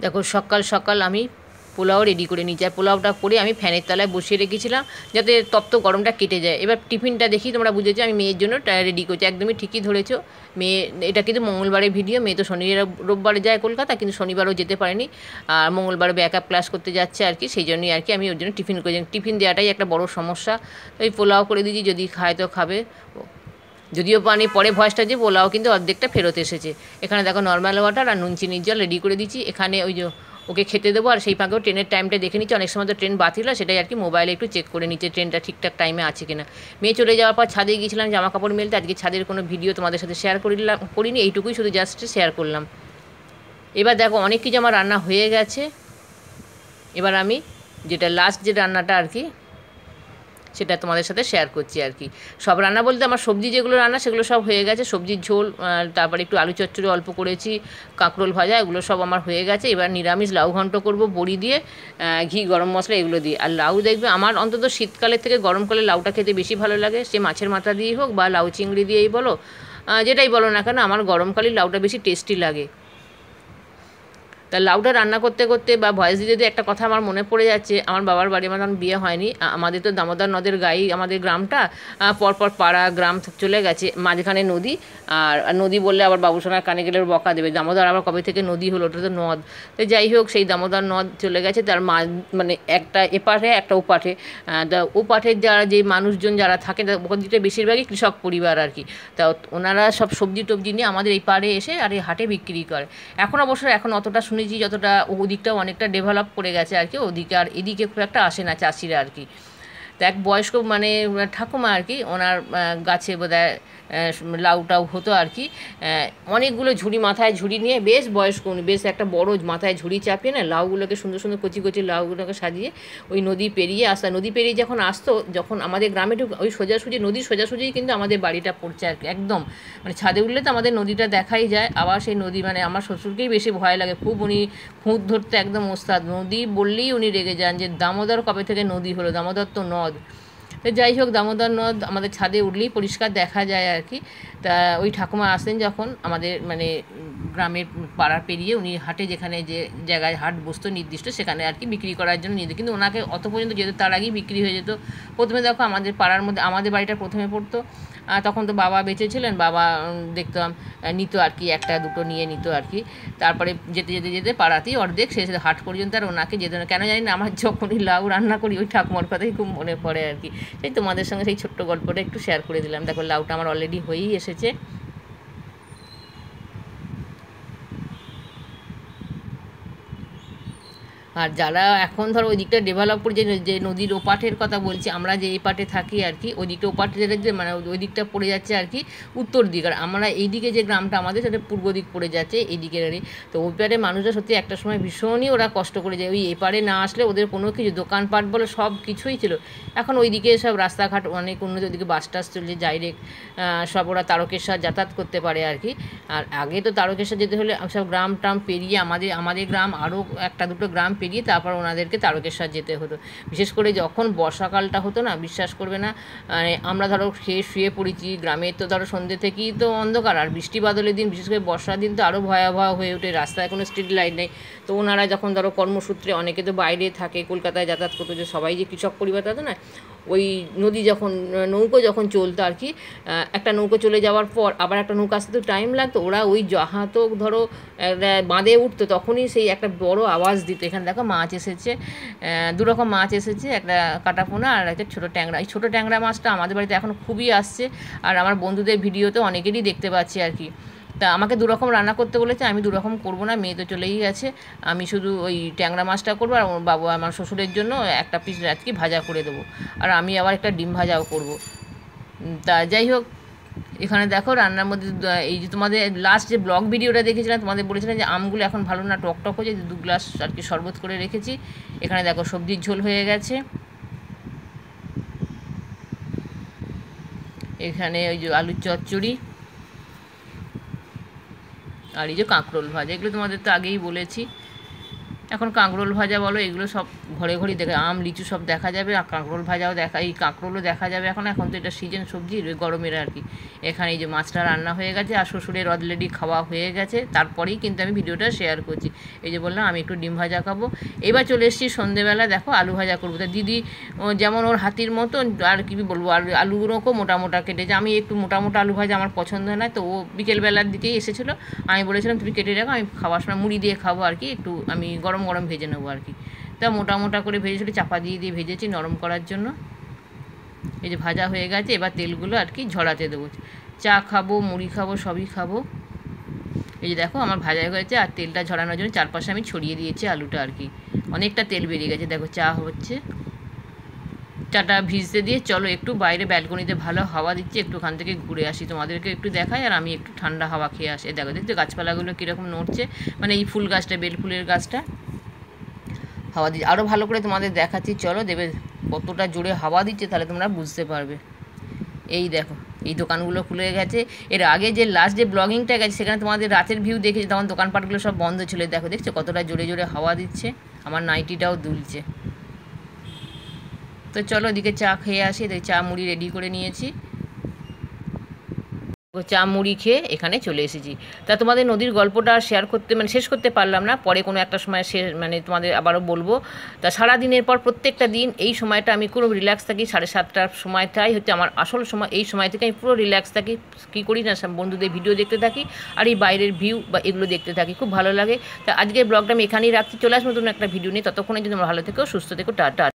দেখো সকাল সকাল আমি পোলাও রেডি করে নিয়েছি, আর পোলাওটা করে আমি ফ্যানের তলায় বসিয়ে রেখেছিলাম যাতে তপ্ত গরমটা কেটে যায়। এবার টিফিনটা দেখি তোমরা বুঝেছো আমি মেয়ের জন্য রেডি করছি, একদমই ঠিকই ধরেছো। মেয়ে, এটা কিন্তু মঙ্গলবারের ভিডিও, মেয়ে তো শনি রোববারে যায় কলকাতা, কিন্তু শনিবারও যেতে পারেনি, আর মঙ্গলবারে ব্যাকআপ ক্লাস করতে যাচ্ছে আর কি, সেই জন্যই আর কি আমি ওর জন্য টিফিন করেছি। টিফিন দেওয়াটাই একটা বড় সমস্যা, তো এই পোলাও করে দিয়েছি, যদি খায় তো খাবে। যদিও পানি পরে ভয়েসটা যে পোলাও কিন্তু অর্ধেকটা ফেরত এসেছে। এখানে দেখো নর্মাল ওয়াটার আর নুন চিনির জল রেডি করে দিচ্ছি। এখানে ওই যে ওকে খেতে দেবো, আর সেই ফাঁকেও ট্রেনের টাইমটা দেখে নিচ্ছি, অনেক সময় তো ট্রেন বাতিল হয়, সেটাই আর কি মোবাইলে একটু চেক করে নিচ্ছে ট্রেনটা ঠিকঠাক টাইমে আছে কিনা। মেয়ে চলে যাওয়ার পর ছাদে গিয়েছিলাম জামা কাপড় মেলতে, আজকে ছাদের কোনো ভিডিও তোমাদের সাথে শেয়ার করিনি, এইটুকুই শুধু জাস্ট শেয়ার করলাম। এবার দেখো অনেক কিছু আমার রান্না হয়ে গেছে। এবার আমি যেটা লাস্ট যে রান্নাটা আর কি সেটা তোমাদের সাথে শেয়ার করছি আর কি। সব রান্না বলতে আমার সবজি যেগুলো রান্না সেগুলো সব হয়ে গেছে, সবজির ঝোল, তারপরে একটু আলু চচ্চড়ি অল্প করেছি, কাঁকরোল ভাজা, এগুলো সব আমার হয়ে গেছে। এবার নিরামিষ লাউ ঘন্ট করবো বড়ি দিয়ে, ঘি গরম মশলা এগুলো দিয়ে। আর লাউ দেখবে আমার অন্তত শীতকালের থেকে গরমকালে লাউটা খেতে বেশি ভালো লাগে, সে মাছের মাথা দিয়েই হোক বা লাউ চিংড়ি দিয়েই বলো, যেটাই বলো না কেন, আমার গরমকালেই লাউটা বেশি টেস্টি লাগে। তা লাউটা রান্না করতে করতে বা ভয়েস দিতে দিতে একটা কথা আমার মনে পড়ে যাচ্ছে, আমার বাবার বাড়ি, আমার তখন বিয়ে হয়নি, আমাদের তো দামোদর নদের গায়ে আমাদের গ্রামটা, পরপর পাড়া গ্রাম চলে গেছে, মাঝখানে নদী। আর নদী বললে আবার বাবুসোনার কানে গেলে বকা দেবে, দামোদর আবার কবে থেকে নদী হলো, ওটা তো নদ। তো যাই হোক, সেই দামোদর নদ চলে গেছে, তার মানে একটা এপাঠে একটা ওপাঠে, ওপাঠের যারা যে মানুষজন যারা থাকে ওদিকটা বেশিরভাগই কৃষক পরিবার আর কি। তা ওনারা সব সবজি টবজি নিয়ে আমাদের এই পাড়ে এসে আর এই হাটে বিক্রি করে। এখন অবশ্য এখন অতটা শুনেছি যতটা, ওদিকটাও অনেকটা ডেভেলপ করে গেছে আর কি, ওদিকে আর এদিকে খুব একটা আসে না চাষিরা আর কি। তো এক বয়স্ক মানে ঠাকুমা আর কি, ওনার গাছে বোধহয় লাউটাও হতো আর কি, অনেকগুলো ঝুড়ি, মাথায় ঝুড়ি নিয়ে, বেশ বয়স্ক উনি, বেশ একটা বড় মাথায় ঝুড়ি চাপিয়ে না লাউগুলোকে সুন্দর সুন্দর কচি কচি লাউগুলোকে সাজিয়ে ওই নদী পেরিয়ে আসতো। নদী পেরিয়ে যখন আসতো, যখন আমাদের গ্রামে ওই সোজাসুজি নদীর সোজাসুজিই কিন্তু আমাদের বাড়িটা পড়ছে আর কি, একদম মানে ছাদে উঠলে তো আমাদের নদীটা দেখাই যায়। আবার সেই নদী মানে আমার শ্বশুরকেই বেশি ভয় লাগে, খুব উনি খুঁত ধরতে একদম ওস্তাদ, নদী বললেই উনি রেগে যান যে দামোদর কবে থেকে নদী হলো, দামোদর তো নদ। তো যাই হোক, দামোদর নদ আমাদের ছাদে উঠলেই পরিষ্কার দেখা যায় আর কি। তা ওই ঠাকুমা আসতেন যখন আমাদের মানে গ্রামের পাড়া পেরিয়ে, উনি হাটে যেখানে যে জায়গায় হাট বসতো নির্দিষ্ট, সেখানে আর কি বিক্রি করার জন্য নিয়ে যেত, কিন্তু ওনাকে অত পর্যন্ত যেত, তার আগেই বিক্রি হয়ে যেত। প্রথমে দেখো আমাদের পাড়ার মধ্যে আমাদের বাড়িটা প্রথমে পড়তো, তখন তো বাবা বেঁচে ছিলেন, বাবা দেখতাম নিত আর কি, একটা দুটো নিয়ে নিত আর কি। তারপরে যেতে যেতে যেতে পাড়াতেই অর্ধেক শেষ, হাট পর্যন্ত আর ওনাকে যেত না, কেন জানি না, আমার যখনই লাউ রান্না করি ওই ঠাকুমার কথাই খুব মনে পড়ে আর কি। সেই তোমাদের সঙ্গে সেই ছোট্ট গল্পটা একটু শেয়ার করে দিলাম। দেখো লাউটা আমার অলরেডি হয়েই এসেছে। আর যারা এখন ধরো ওই দিকটা ডেভেলপ করে, যে নদীর ওপাঠের কথা বলছি, আমরা যে এই পাটে থাকি আর কি, ওই দিকটা ওপাঠে যে মানে ওই দিকটা পড়ে যাচ্ছে আর কি উত্তর দিক, আর আমরা এই দিকে যে গ্রামটা আমাদের সেটা পূর্ব দিক পড়ে যাচ্ছে এই দিকের আর। তো ওই পারে মানুষরা সত্যি একটা সময় ভীষণই ওরা কষ্ট করে যায়, ওই এপারে না আসলে ওদের কোনো কিছু দোকানপাট বলে সব কিছুই ছিল। এখন ওই দিকে সব রাস্তাঘাট অনেক উন্নত, ওইদিকে বাস টাস চলছে ডাইরেক্ট, সব ওরা তারকেশ্বর যাতায়াত করতে পারে আর কি। আর আগে তো তারকেশ্বর যেতে হলে সব গ্রাম ট্রাম পেরিয়ে আমাদের গ্রাম আরও একটা দুটো গ্রাম পেরিয়ে তারপর ওনাদেরকে তারকেশ্বর যেতে হতো। বিশেষ করে যখন বর্ষাকালটা হতো না, বিশ্বাস করবে না, মানে আমরা ধরো খেয়ে শুয়ে পড়েছি, গ্রামে তো ধরো সন্ধ্যে থেকেই তো অন্ধকার, আর বৃষ্টি বাদলের দিন, বিশেষ করে বর্ষার দিন তো আরও ভয়াবহ হয়ে ওঠে, রাস্তায় কোনো স্ট্রিট লাইট নেই। তো ওনারা যখন ধরো কর্মসূত্রে অনেকে তো বাইরে থাকে, কলকাতায় যাতায়াত করতো, যে সবাই যে কৃষক পরিবার তা তো না, ওই নদী যখন নৌকো যখন চলতো আর কি, একটা নৌকো চলে যাওয়ার পর আবার একটা নৌকা আসতে তো টাইম লাগতো, ওরা ওই যাহা তো ধরো বাঁধে উঠতো, তখনই সেই একটা বড় আওয়াজ দিত। এখানে দেখো মাছ এসেছে, দুরকম মাছ এসেছে, একটা কাটাপোনা আর একটা ছোটো ট্যাংরা। এই ছোটো ট্যাংরা মাছটা আমাদের বাড়িতে এখন খুবই আসছে, আর আমার বন্ধুদের ভিডিওতে অনেকেরই দেখতে পাচ্ছি আর কি। তা আমাকে দুরকম রান্না করতে বলেছে, আমি দুরকম করবো না, মেয়ে তো চলেই গেছে, আমি শুধু ওই ট্যাংরা মাছটা করবো, আর বাবু আমার শ্বশুরের জন্য একটা পিস আজকে ভাজা করে দেবো, আর আমি আবার একটা ডিম ভাজাও করবো। তা যাই হোক, এখানে দেখো রান্নার মধ্যে এই যে তোমাদের লাস্ট যে ব্লগ ভিডিওটা দেখেছিলাম, তোমাদের বলেছিলাম যে আমগুলো এখন ভালো না, টক টক হয়েছে, 2 গ্লাস আর কি শরবত করে রেখেছি। এখানে দেখো সবজির ঝোল হয়ে গেছে, এখানে ওই যে আলুর চচ্চড়ি, আর এই যে কাঁকরোল ভাজা, এগুলো তোমাদের তো আগেই বলেছি। এখন কাঁকরোল ভাজা বলো এগুলো সব ঘরে ঘরেই দেখা, আম লিচু সব দেখা যাবে, আর কাঁকরোল ভাজাও এই কাঁকরোলও দেখা যাবে এখন। এখন তো এটা সিজন সবজির, গরমের আর কি। এখানে এই যে মাছটা রান্না হয়ে গেছে, আর শ্বশুরের অলরেডি খাওয়া হয়ে গেছে, তারপরেই কিন্তু আমি ভিডিওটা শেয়ার করছি। এই যে বললাম আমি একটু ডিম ভাজা খাবো। এবার চলে এসেছি সন্ধেবেলা, দেখো আলু ভাজা করবো। তা দিদি যেমন ওর হাতির মতন, আর কি বলবো, আলুগুলোকেও মোটা মোটা কেটেছে। আমি একটু মোটা মোটা আলু ভাজা আমার পছন্দ নয়, তো ও বিকেলবেলার দিকেই এসেছিলো। আমি বলেছিলাম তুমি কেটে রাখো, আমি খাওয়ার সময় মুড়ি দিয়ে খাবো আর কি, একটু আমি গরম গরম ভেজে নেবো আর কি। তা মোটা মোটা করে ভেজেছিল, চাপা দিয়ে দিয়ে ভেজেছি নরম করার জন্য। এই যে ভাজা হয়ে গেছে, এবার তেলগুলো আর কি ঝরাতে দেবো। চা খাবো, মুড়ি খাবো, সবই খাবো। এই যে দেখো আমার ভাজা হয়েছে, আর তেলটা ঝরানোর জন্য চারপাশে আমি ছড়িয়ে দিয়েছি আলুটা আর কি। অনেকটা তেল বেরিয়ে গেছে, দেখো চা হচ্ছে। চাটা ভিজতে দিয়ে চলো একটু বাইরে ব্যালকনিতে ভালো হাওয়া দিচ্ছে, একটুখান থেকে ঘুরে আসি, তোমাদেরকে একটু দেখাই, আর আমি একটু ঠান্ডা হাওয়া খেয়ে আসি। দেখো দেখছো গাছপালাগুলো কীরকম নড়ছে, মানে এই ফুল গাছটা, বেল ফুলের গাছটা হাওয়া দিচ্ছে। আরও ভালো করে তোমাদের দেখাচ্ছি, চলো দেবে কতটা জোরে হাওয়া দিচ্ছে, তাহলে তোমরা বুঝতে পারবে। এই দেখো এই দোকানগুলো খুলে গেছে। এর আগে যে লাস্ট যে ব্লগিংটা গেছে সেখানে তোমাদের রাতের ভিউ দেখেছি, তখন দোকানপাটগুলো সব বন্ধ ছিল। দেখো দেখছো কতটা জোরে জোরে হাওয়া দিচ্ছে, আমার নাইটিটাও দুলছে। তো চলো ওদিকে চা খেয়ে আসি। চা মুড়ি রেডি করে নিয়েছি, চা মুড়ি খেয়ে এখানে চলে এসেছি। তা তোমাদের নদীর গল্পটা আর শেয়ার করতে, মানে শেষ করতে পারলাম না, পরে কোনো একটা সময় মানে তোমাদের আবারও বলবো। তা সারাদিনের পর প্রত্যেকটা দিন এই সময়টা আমি খুব রিল্যাক্স থাকি, 7:30টার সময়টাই হচ্ছে আমার আসল সময়। এই সময় থেকে আমি পুরো রিল্যাক্স থাকি, কী করি না, বন্ধুদের ভিডিও দেখতে থাকি, আর এই বাইরের ভিউ বা এগুলো দেখতে থাকি, খুব ভালো লাগে। তা আজকের ব্লগটা আমি এখানেই রাখছি, চলে আসবো নতুন একটা ভিডিও নিয়ে। ততক্ষণে যদি তোমরা ভালো থেকো, সুস্থ থেকো, টাটা।